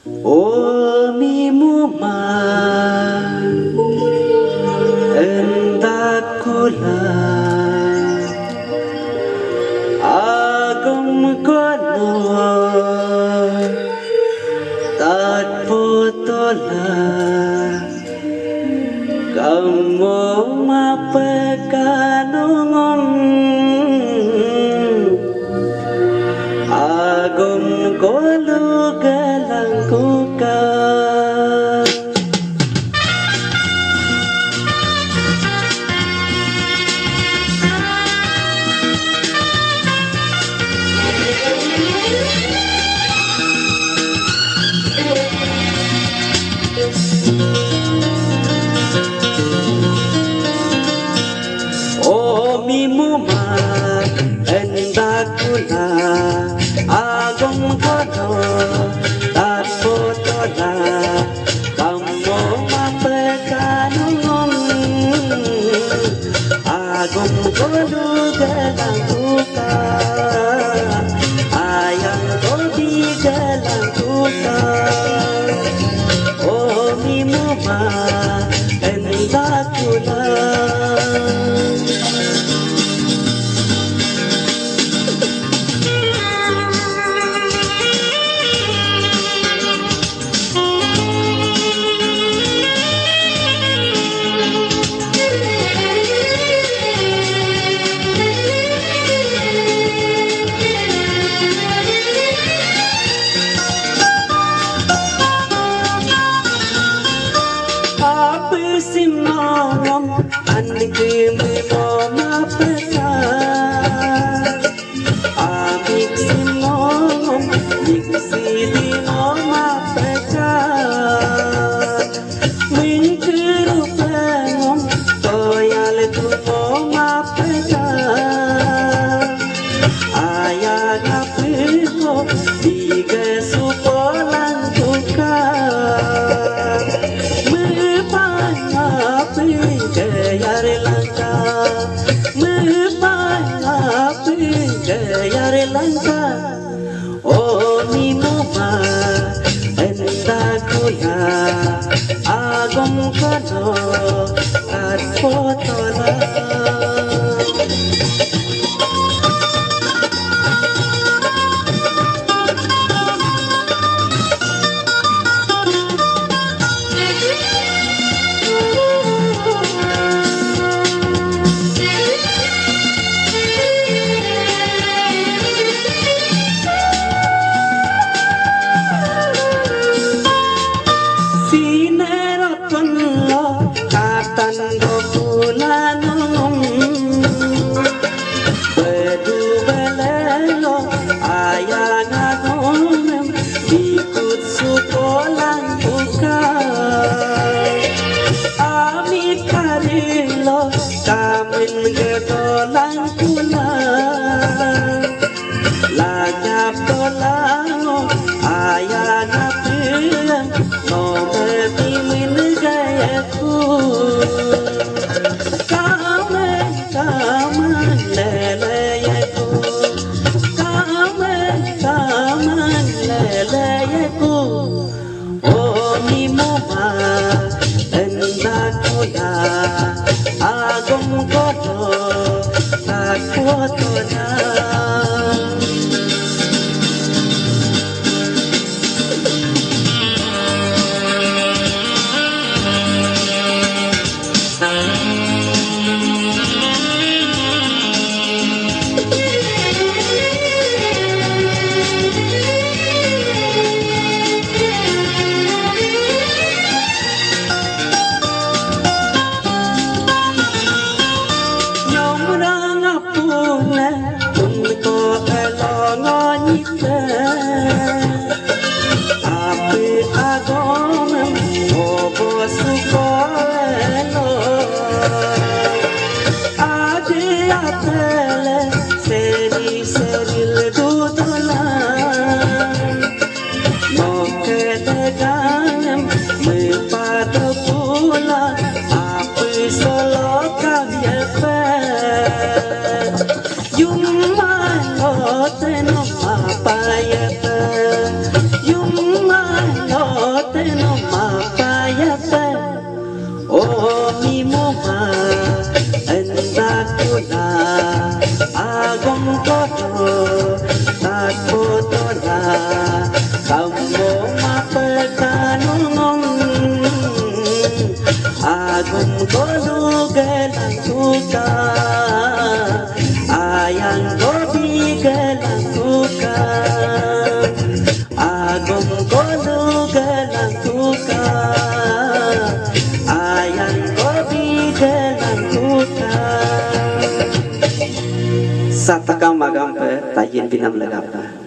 Oh mimuma hendak kulah agam kono tat potola kamu mapekanong agam kolu galang kuka. Oh mimuma hendak kulah agam kono tat potola kamu mapekanong agam kolu galang kuka ayang kodi galang kuka. Oh mimuma hendak kulah simom anike mo mapesa amik simom miksi di mo mapesa mingkiru pengom toyal tu mo mapesa ayaga piho tiga supolan tuka Yare Lanka, Yare Lanka, oh mimuma hendak kulah agam kono tat potola. Tando pulanong bedu belelo ayanganom ikut sukolang buka ami karilo kamin gedolang pula lanyap dolango ayangapilang no betimin gayaku. Oh mimuma hendak kulah agam kono tat potola. Yung malo Agung kolu gelang tuka, ayang kopi gelang tuka. Agung kolu gelang tuka, ayang kopi gelang tuka. Sataka magam pe tayin binam lagapa.